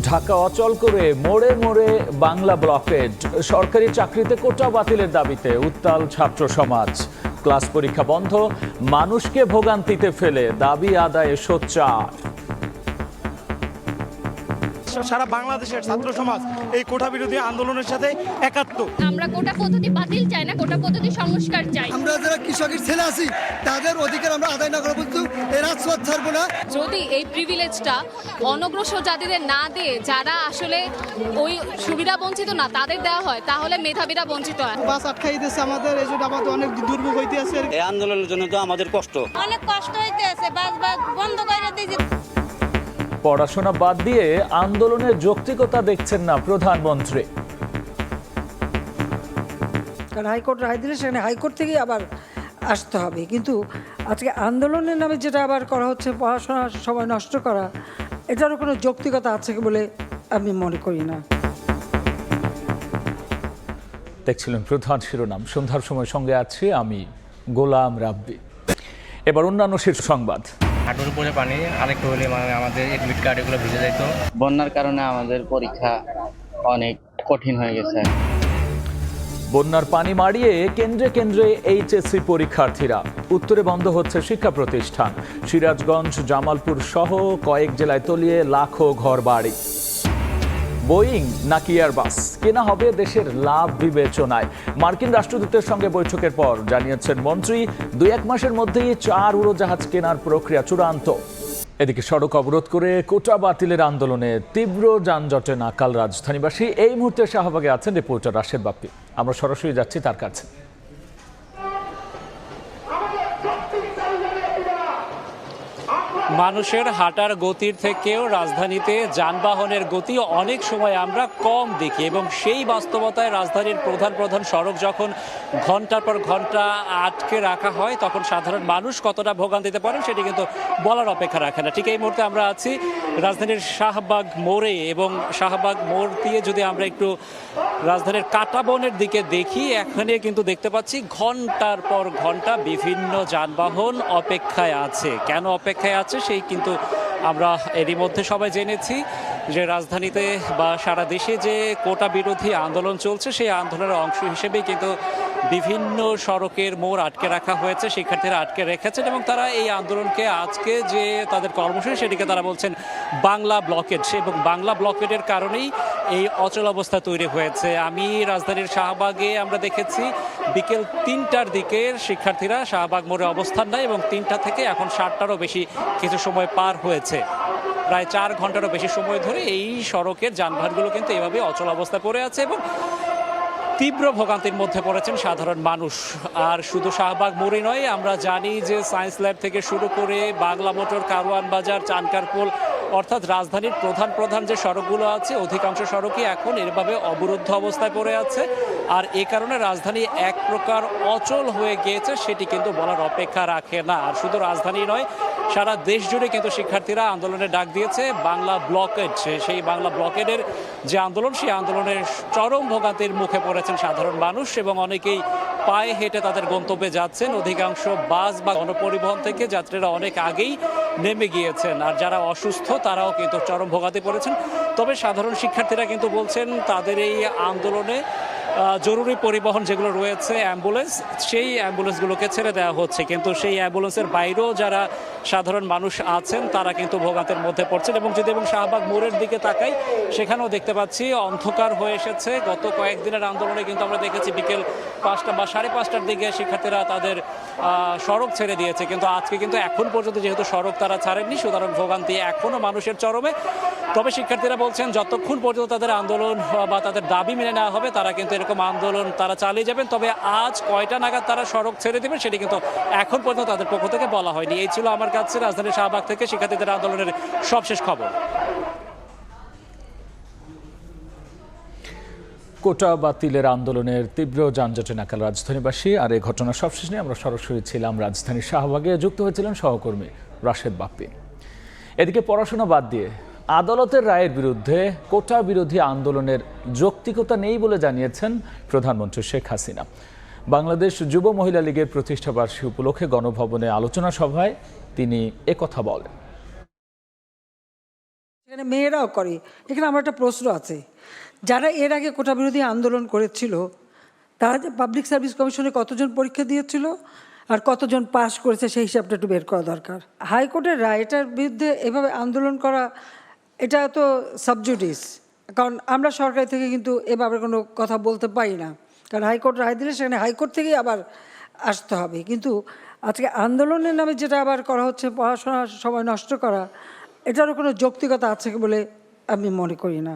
ঢাকা অচল করে মোড়ে মোড়ে বাংলা ব্লকেড। সরকারি চাকরিতে কোটা বাতিলের দাবিতে উত্তাল ছাত্র সমাজ। ক্লাস পরীক্ষা বন্ধ, মানুষকে ভোগান্তিতে ফেলে দাবি আদায়ে সোচ্চার। সারা বাংলাদেশের ছাত্র সমাজ এই কোটা বিরোধী আন্দোলনের সাথে একাত্ম। আমরা কোটা পদ্ধতি বাতিল চাই না, কোটা পদ্ধতি সংস্কার চাই। আমরা যারা কৃষকের ছেলে আছি তাদের অধিকার আমরা আদায় না করা পর্যন্ত এর রাজপথ ছাড়বো না। যদি এই প্রিভিলেজটা অনগ্রসর জাতিদের না দিয়ে যারা আসলে ওই সুবিধা বঞ্চিত না তাদের দেওয়া হয়, তাহলে মেধাবীরা বঞ্চিত হয়। বাস আটকাই দিচ্ছে আমাদের, এই জন্য আমাদের অনেক দুর্ভোগ হইতে আছে। এই আন্দোলনের জন্য তো আমাদের কষ্ট, অনেক কষ্ট হইতে আছে। বাস বন্ধ করে দিয়েছে। পড়াশোনা বাদ দিয়ে আন্দোলনের যৌক্তিকতা দেখছেন না প্রধানমন্ত্রী। কারণ হাইকোর্ট রায় দিলে সেখানে হাইকোর্ট থেকেই আবার আসতে হবে, কিন্তু আজকে আন্দোলনের নামে যেটা আবার করা হচ্ছে, পড়াশোনার সময় নষ্ট করা, এটারও কোনো যৌক্তিকতা আছে বলে আমি মনে করি না। দেখছিলেন প্রধান শিরোনাম। সন্ধ্যার সময় সঙ্গে আছি আমি গোলাম রাব্বি। এবার অন্যান্য শীর্ষ সংবাদ। হাঁটুর উপরে পানি, আরেকটু হলে মানে আমাদের এডমিট কার্ড এগুলো ভিজে যেত। বন্যার কারণে আমাদের পরীক্ষা অনেক কঠিন হয়ে গেছে। বন্যার পানি মাড়িয়ে কেন্দ্রে কেন্দ্রে এইচএসসি পরীক্ষার্থীরা। উত্তরে বন্ধ হচ্ছে শিক্ষা প্রতিষ্ঠান। সিরাজগঞ্জ, জামালপুর সহ কয়েক জেলায় তলিয়ে লাখো ঘর বাড়ি। বোয়িং নাকি এয়ারবাস কেনা হবে দেশের লাভ বিবেচনায়। মার্কিন রাষ্ট্রদূতের সঙ্গে বৈঠকের পর জানিয়েছেন মন্ত্রী, 2-1 মাসের মধ্যেই 4 উড়োজাহাজ কেনার প্রক্রিয়া চূড়ান্ত। এদিকে সড়ক অবরোধ করে কোটা বাতিলের আন্দোলনে তীব্র যানজটে নাকাল রাজধানীবাসী। এই মুহূর্তে শাহবাগে আছেন রিপোর্টার রাশেদ বাপ্পি। আমরা সরাসরি যাচ্ছি তার কাছে। মানুষের হাঁটার গতির থেকেও রাজধানীতে যানবাহনের গতি অনেক সময় আমরা কম দেখি, এবং সেই বাস্তবতায় রাজধানীর প্রধান প্রধান সড়ক যখন ঘন্টার পর ঘন্টা আটকে রাখা হয়, তখন সাধারণ মানুষ কতটা ভোগান্তিতে পড়েন সেটি কিন্তু বলার অপেক্ষা রাখে না। ঠিক এই মুহূর্তে আমরা আছি রাজধানীর শাহবাগ মোড়ে, এবং শাহবাগ মোড় দিয়ে যদি আমরা একটু রাজধানীর কাঁটাবনের দিকে দেখি, এখানে কিন্তু দেখতে পাচ্ছি ঘন্টার পর ঘন্টা বিভিন্ন যানবাহন অপেক্ষায় আছে। কেন অপেক্ষায় আছে সেই কিন্তু আমরা এরই মধ্যে সবাই জেনেছি যে রাজধানীতে বা সারা দেশে যে কোটা বিরোধী আন্দোলন চলছে, সেই আন্দোলনের অংশ হিসেবেই কিন্তু বিভিন্ন সড়কের মোড় আটকে রাখা হয়েছে। শিক্ষার্থীরা আটকে রেখেছেন এবং তারা এই আন্দোলনকে আজকে যে তাদের কর্মসূচি সেটিকে তারা বলছেন বাংলা ব্লকেড, এবং বাংলা ব্লকেডের কারণেই এই অচল অবস্থা তৈরি হয়েছে। আমি রাজধানীর শাহবাগে আমরা দেখেছি বিকেল 3টার দিকে শিক্ষার্থীরা শাহবাগ মোড়ে অবস্থান নেয়, এবং 3টা থেকে এখন 7টারও বেশি কিছু সময় পার হয়েছে। প্রায় 4 ঘন্টারও বেশি সময় ধরে এই সড়কের যানবাহনগুলো কিন্তু এভাবে অচল অবস্থায় পড়ে আছে, এবং তীব্র ভোগান্তির মধ্যে পড়েছেন সাধারণ মানুষ। আর শুধু শাহবাগ মোড়ে নয়, আমরা জানি যে সায়েন্স ল্যাব থেকে শুরু করে বাংলা মোটর, কারওয়ান বাজার, চানকারপোল, অর্থাৎ রাজধানীর প্রধান প্রধান যে সড়কগুলো আছে অধিকাংশ সড়কই এখন এভাবে অবরুদ্ধ অবস্থায় পড়ে আছে। আর এ কারণে রাজধানী এক প্রকার অচল হয়ে গিয়েছে, সেটি কিন্তু বলার অপেক্ষা রাখে না। আর শুধু রাজধানী নয়, সারা দেশ জুড়ে কিন্তু শিক্ষার্থীরা আন্দোলনের ডাক দিয়েছে বাংলা ব্লকেড। সেই বাংলা ব্লকেডের যে আন্দোলন, সেই আন্দোলনের চরম ভোগান্তির মুখে পড়েছেন সাধারণ মানুষ, এবং অনেকেই পায়ে হেঁটে তাদের গন্তব্যে যাচ্ছেন। অধিকাংশ বাস বা গণপরিবহন থেকে যাত্রীরা অনেক আগেই নেমে গিয়েছেন। আর যারা অসুস্থ তারাও কিন্তু চরম ভোগান্তি পড়েছেন। তবে সাধারণ শিক্ষার্থীরা কিন্তু বলছেন তাদের এই আন্দোলনে জরুরি পরিবহন যেগুলো রয়েছে, অ্যাম্বুলেন্স, সেই অ্যাম্বুলেন্সগুলোকে ছেড়ে দেওয়া হচ্ছে, কিন্তু সেই অ্যাম্বুলেন্সের বাইরেও যারা সাধারণ মানুষ আছেন তারা কিন্তু ভোগান্তির মধ্যে পড়ছেন। এবং যদি শাহবাগ মোড়ের দিকে তাকাই, সেখানেও দেখতে পাচ্ছি অন্ধকার হয়ে এসেছে। গত কয়েকদিনের আন্দোলনে কিন্তু আমরা দেখেছি বিকেল 5টা বা 5:30টার দিকে শিক্ষার্থীরা তাদের সড়ক ছেড়ে দিয়েছে, কিন্তু আজকে কিন্তু এখন পর্যন্ত যেহেতু সড়ক তারা ছাড়েননি, সুতরাং ভোগান্তি এখনও মানুষের চরমে। তবে শিক্ষার্থীরা বলছেন যতক্ষণ পর্যন্ত তাদের আন্দোলন বা তাদের দাবি মেনে নেওয়া হবে, তারা কিন্তু এরকম আন্দোলন তারা চালিয়ে যাবেন। তবে আজ কয়টা নাগাদ তারা সড়ক ছেড়ে দেবেন সেটি কিন্তু এখন পর্যন্ত তাদের পক্ষ থেকে বলা হয়নি। এই ছিল আমার কাছে রাজধানীর শাহবাগ থেকে শিক্ষার্থীদের আন্দোলনের সবশেষ খবর। কোটা বাতিলের আন্দোলনের তীব্র যানজটে নাকাল রাজধানীবাসী। আর এই ঘটনার সবশেষ নিয়ে আমরা সরাসরি ছিলাম রাজধানীর শাহবাগে। যুক্ত হয়েছিলেন সহকর্মী রাশেদ বাপ্পি। এদিকে পড়াশোনা বাদ দিয়ে আদালতের রায়ের বিরুদ্ধে কোটা বিরোধী আন্দোলনের যৌক্তিকতা নেই বলে জানিয়েছেন প্রধানমন্ত্রী শেখ হাসিনা। বাংলাদেশ যুব মহিলা লীগের প্রতিষ্ঠাবার্ষিকী উপলক্ষে গণভবনে আলোচনা সভায় তিনি একথা বলেন। এখানে মেয়েরাও করে। এখানে আমার একটা প্রশ্ন আছে, যারা এর আগে কোটা বিরোধী আন্দোলন করেছিল তারা যে পাবলিক সার্ভিস কমিশনে কতজন পরীক্ষা দিয়েছিল আর কতজন পাস করেছে সেই হিসাবটা একটু বের করা দরকার। হাইকোর্টের রায় এটার বিরুদ্ধে এভাবে আন্দোলন করা এটা তো সাবজুডিস, কারণ আমরা সরকার থেকে কিন্তু এভাবে কোনো কথা বলতে পারি না, কারণ হাইকোর্ট রায় দিলে সেখানে হাইকোর্ট থেকেই আবার আসতে হবে। কিন্তু আজকে আন্দোলনের নামে যেটা আবার করা হচ্ছে, পড়াশোনার সময় নষ্ট করা, এটারও কোনো যৌক্তিকতা আছে বলে আমি মনে করি না।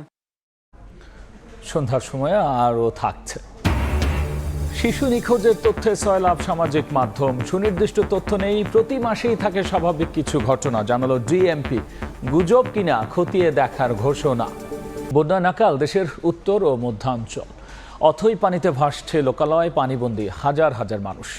সন্ধ্যার সময় আরও থাকছে শিশু নিখোঁজের তথ্যে সয়লাভ সামাজিক মাধ্যম। সুনির্দিষ্ট তথ্য নেই, প্রতি মাসেই থাকে স্বাভাবিক কিছু ঘটনা, জানালো ডিএমপি। গুজব কিনা খতিয়ে দেখার ঘোষণা। বন্যা নাকাল দেশের উত্তর ও মধ্যাঞ্চল, অথই পানিতে ভাসছে লোকালয়, পানিবন্দী হাজার হাজার মানুষ।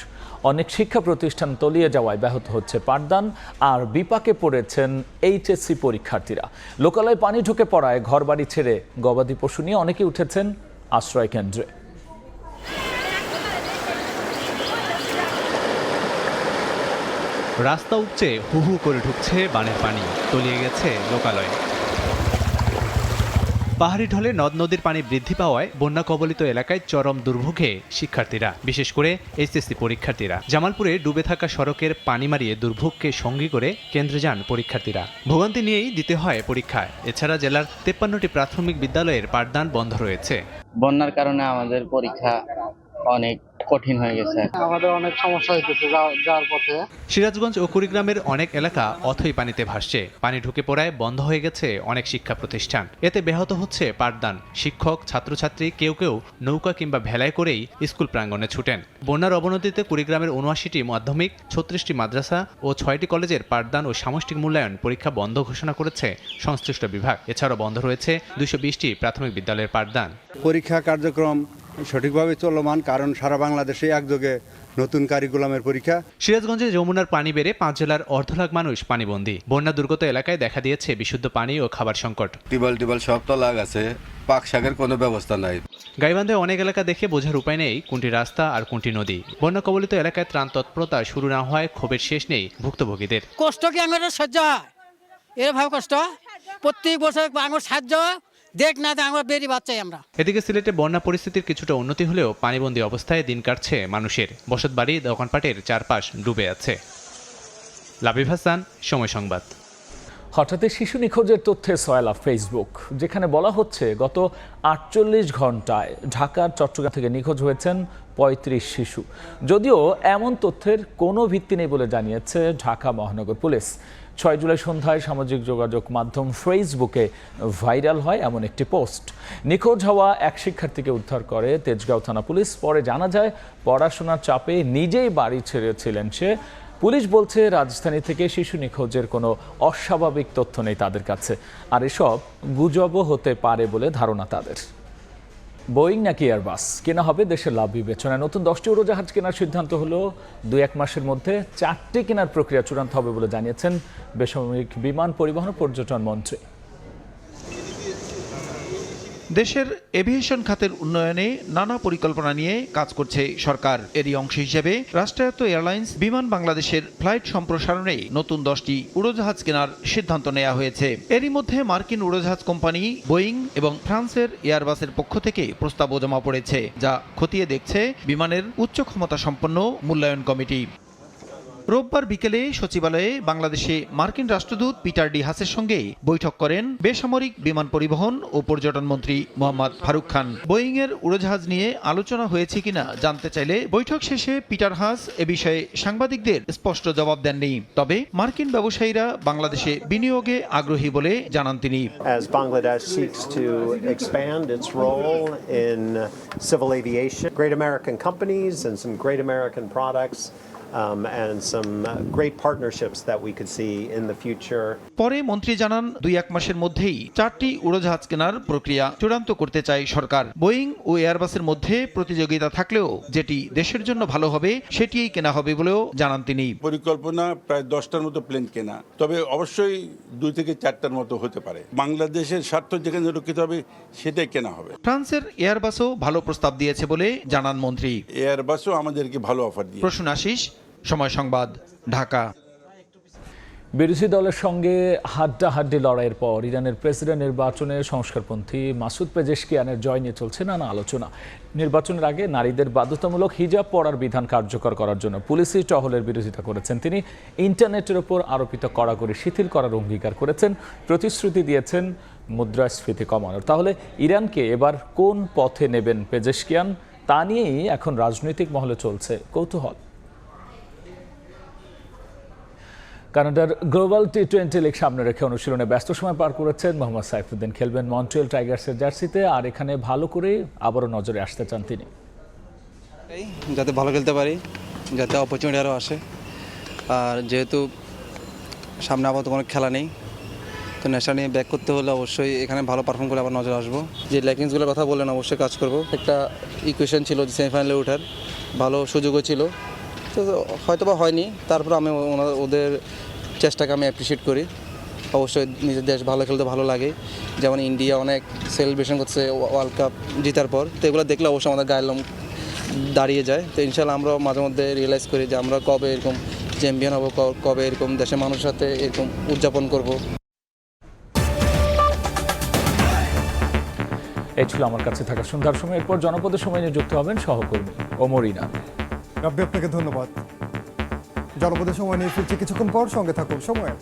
অনেক শিক্ষা প্রতিষ্ঠান তলিয়ে যাওয়ায় ব্যাহত হচ্ছে পাঠদান, আর বিপাকে পড়েছেন এইচএসসি পরীক্ষার্থীরা। লোকালয়ে পানি ঢুকে পড়ায় ঘরবাড়ি ছেড়ে গবাদি পশু নিয়ে অনেকেই উঠেছেন আশ্রয় কেন্দ্রে। রাস্তা উপচে হু হু করে ঢুকছে বানের পানি, তলিয়ে গেছে লোকালয়। পাহাড়ি ঢলে নদ নদীর পানি বৃদ্ধি পাওয়ায় বন্যা কবলিত এলাকায় চরম দুর্ভোগে শিক্ষার্থীরা, বিশেষ করে এইচএসসি পরীক্ষার্থীরা। জামালপুরে ডুবে থাকা সড়কের পানি মারিয়ে দুর্ভোগকে সঙ্গী করে কেন্দ্রে যান পরীক্ষার্থীরা। ভোগান্তি নিয়েই দিতে হয় পরীক্ষা। এছাড়া জেলার 53টি প্রাথমিক বিদ্যালয়ের পাঠদান বন্ধ রয়েছে। বন্যার কারণে আমাদের পরীক্ষা অনেক কঠিন হয়ে গেছে। আমাদের অনেক সমস্যা হইতেছে যাওয়ার পথে। সিরাজগঞ্জ ও কুড়িগ্রামের অনেক এলাকা অথই পানিতে ভাসছে। পানি ঢুকে পড়ায় বন্ধ হয়ে গেছে অনেক শিক্ষা প্রতিষ্ঠান। এতে ব্যাহত হচ্ছে পাঠদান। শিক্ষক ছাত্রছাত্রী কেউ কেউ নৌকা কিংবা ভেলায় করেই স্কুল প্রাঙ্গণে ছুটেন। বন্যার অবনতিতে কুড়িগ্রামের ৭৯টি মাধ্যমিক, ৩৬টি মাদ্রাসা ও ৬টি কলেজের পাঠদান ও সামষ্টিক মূল্যায়ন পরীক্ষা বন্ধ ঘোষণা করেছে সংশ্লিষ্ট বিভাগ। এছাড়াও বন্ধ রয়েছে ২২০টি প্রাথমিক বিদ্যালয়ের পাঠদান। পরীক্ষা কার্যক্রম সঠিকভাবে চলমান, কারণ সারা বাংলাদেশে একযোগে নতুন কারিকুলামের পরীক্ষা। সিরাজগঞ্জে যমুনার পানি বেড়ে ৫ জেলার ১.৫ লাখ মানুষ পানিবন্দী। বন্যা দুর্গত এলাকায় দেখা দিয়েছে বিশুদ্ধ পানি ও খাবার সংকট। টিবল সব তলা গেছে, পাক শাকের কোনো ব্যবস্থা নাই। গাইবান্ধে অনেক এলাকা দেখে বোঝার উপায় নেই কোনটি রাস্তা আর কোনটি নদী। বন্যা কবলিত এলাকায় ত্রাণ তৎপরতা শুরু না হওয়ায় ক্ষোভের শেষ নেই ভুক্তভোগীদের। কষ্ট কি আঙুর সহ্য হয়? এর ভাব কষ্ট প্রত্যেক বছর আঙুর সাহায্য দেখ না আঙুর বেরি বাচ্চাই আমরা। এদিকে সিলেটে বন্যা পরিস্থিতির কিছুটা উন্নতি হলেও পানিবন্দী অবস্থায় দিন কাটছে মানুষের। বসতবাড়ি, দোকানপাটের চারপাশ ডুবে আছে। লাবিব হাসান, সময় সংবাদ। হঠাৎই শিশু নিখোঁজের তথ্যে সয়লাভ ফেসবুক, যেখানে বলা হচ্ছে গত ৪৮ ঘন্টায় ঢাকার চট্টগ্রাম থেকে নিখোঁজ হয়েছেন ৩৫ শিশু। যদিও এমন তথ্যের কোনো ভিত্তি নেই বলে জানিয়েছে ঢাকা মহানগর পুলিশ। ৬ জুলাই সন্ধ্যায় সামাজিক যোগাযোগ মাধ্যম ফেসবুকে ভাইরাল হয় এমন একটি পোস্ট। নিখোঁজ হওয়া এক শিক্ষার্থীকে উদ্ধার করে তেজগাঁও থানা পুলিশ। পরে জানা যায় পড়াশোনার চাপে নিজেই বাড়ি ছেড়েছিলেন সে। পুলিশ বলছে রাজধানী থেকে শিশু নিখোঁজের কোনো অস্বাভাবিক তথ্য নেই তাদের কাছে, আর এসব গুজবও হতে পারে বলে ধারণা তাদের। বোয়িং নাকি এয়ারবাস কেনা হবে দেশের লাভ বিবেচনায়। নতুন 10টি উড়োজাহাজ কেনার সিদ্ধান্ত হলো ২-১ মাসের মধ্যে 4টি কেনার প্রক্রিয়া চূড়ান্ত হবে বলে জানিয়েছেন বেসামরিক বিমান পরিবহন ও পর্যটন মন্ত্রী। দেশের এভিয়েশন খাতের উন্নয়নে নানা পরিকল্পনা নিয়ে কাজ করছে সরকার। এরই অংশ হিসেবে রাষ্ট্রায়ত্ত এয়ারলাইন্স বিমান বাংলাদেশের ফ্লাইট সম্প্রসারণে নতুন 10টি উড়োজাহাজ কেনার সিদ্ধান্ত নেওয়া হয়েছে। এরই মধ্যে মার্কিন উড়োজাহাজ কোম্পানি বোয়িং এবং ফ্রান্সের এয়ারবাসের পক্ষ থেকে প্রস্তাবও জমা পড়েছে, যা খতিয়ে দেখছে বিমানের উচ্চ ক্ষমতা সম্পন্ন মূল্যায়ন কমিটি। রোববার বিকেলে সচিবালয়ে বাংলাদেশে মার্কিন রাষ্ট্রদূত পিটার ডি হাসের সঙ্গে বৈঠক করেন বেসামরিক বিমান পরিবহন ও পর্যটন মন্ত্রী মোহাম্মদ ফারুক খান। বোয়িং এর উড়োজাহাজ নিয়ে আলোচনা হয়েছে কিনা জানতে চাইলে বৈঠক শেষে পিটার হাস এ বিষয়ে সাংবাদিকদের স্পষ্ট জবাব দেননি। তবে মার্কিন ব্যবসায়ীরা বাংলাদেশে বিনিয়োগে আগ্রহী বলে জানান তিনি। As Bangladesh seeks to expand its role in civil aviation, great American companies and some great American products. And some great partnerships that we could see in the future. পরে মন্ত্রী জানান ২-১ মাসের মধ্যেই 4টি উড়োজাহাজ কেনার প্রক্রিয়া চূড়ান্ত করতে চায় সরকার। বোয়িং ও এয়ারবাসের মধ্যে প্রতিযোগিতা থাকলেও যেটি দেশের জন্য ভালো হবে সেটিই কেনা হবে বলেও জানান তিনি। পরিকল্পনা প্রায় 10টার মতো প্লেন কেনা, তবে অবশ্যই 2 থেকে 4টার মতো হতে পারে। বাংলাদেশের স্বার্থ যেখানে রক্ষিত হবে সেটাই কেনা হবে। ফ্রান্সের এয়ারবাসও ভালো প্রস্তাব দিয়েছে বলে জানান মন্ত্রী। এয়ারবাসও আমাদেরকে ভালো অফার দিয়ে। প্রসূন আশিস, সময় সংবাদ, ঢাকা। বিরোধী দলের সঙ্গে হাড্ডাহাড্ডি লড়াইয়ের পর ইরানের প্রেসিডেন্ট নির্বাচনে সংস্কারপন্থী মাসুদ পেজেশকিয়ানের জয় নিয়ে চলছে নানা আলোচনা। নির্বাচনের আগে নারীদের বাধ্যতামূলক হিজাব পরার বিধান কার্যকর করার জন্য পুলিশি টহলের বিরোধিতা করেছেন তিনি। ইন্টারনেটের ওপর আরোপিত কড়াকড়ি শিথিল করার অঙ্গীকার করেছেন, প্রতিশ্রুতি দিয়েছেন মুদ্রাস্ফীতি কমানোর। তাহলে ইরানকে এবার কোন পথে নেবেন পেজেশকিয়ান, তা নিয়েই এখন রাজনৈতিক মহলে চলছে কৌতূহল। কানাডার গ্লোবাল টি20 লিগ সামনে রেখে অনুশীলনে ব্যস্ত সময় পার করেছেন মোহাম্মদ সাইফুদ্দিন। খেলবেন মন্ট্রিয়াল টাইগার্সের জার্সিতে, আর এখানে ভালো করে আবারও নজরে আসতে চান তিনি। যাতে ভালো খেলতে পারি, যাতে অপরচুনিটি আরও আসে। আর যেহেতু সামনে আপাতত কোনো খেলা নেই, তো নেশা নিয়ে ব্যাক করতে হলে অবশ্যই এখানে ভালো পারফর্ম করে আবার নজরে আসবো। যে ল্যাকিংসগুলোর কথা বললেন, অবশ্যই কাজ করব। একটা ইকুয়েশন ছিল যে সেমিফাইনালে ওঠার, ভালো সুযোগও ছিল, তো হয়তো বা হয়নি। তারপর আমি ওদের চেষ্টাকে আমি অ্যাপ্রিসিয়েট করি। অবশ্যই নিজের দেশ ভালো খেলতে ভালো লাগে, যেমন ইন্ডিয়া অনেক সেলিব্রেশন করছে ওয়ার্ল্ড কাপ জেতার পর, তো এগুলো দেখলে অবশ্যই আমাদের গায়ের লোম দাঁড়িয়ে যায়। তো ইনশাল্লাহ আমরা মাঝে মধ্যে রিয়েলাইজ করি যে আমরা কবে এরকম চ্যাম্পিয়ন হব, কবে এরকম দেশের মানুষের সাথে এরকম উদযাপন করব। এই ছিল আমার কাছে থাকা সন্ধ্যার সময়। এরপর জনপদের সময় নিয়ে যুক্ত হবেন সহকর্মী ওমর ইনাম। রাব্বি, আপনাকে ধন্যবাদ। জনপদের সময় নিয়ে ফিরছি কিছুক্ষণ পর, সঙ্গে থাকুন সময়।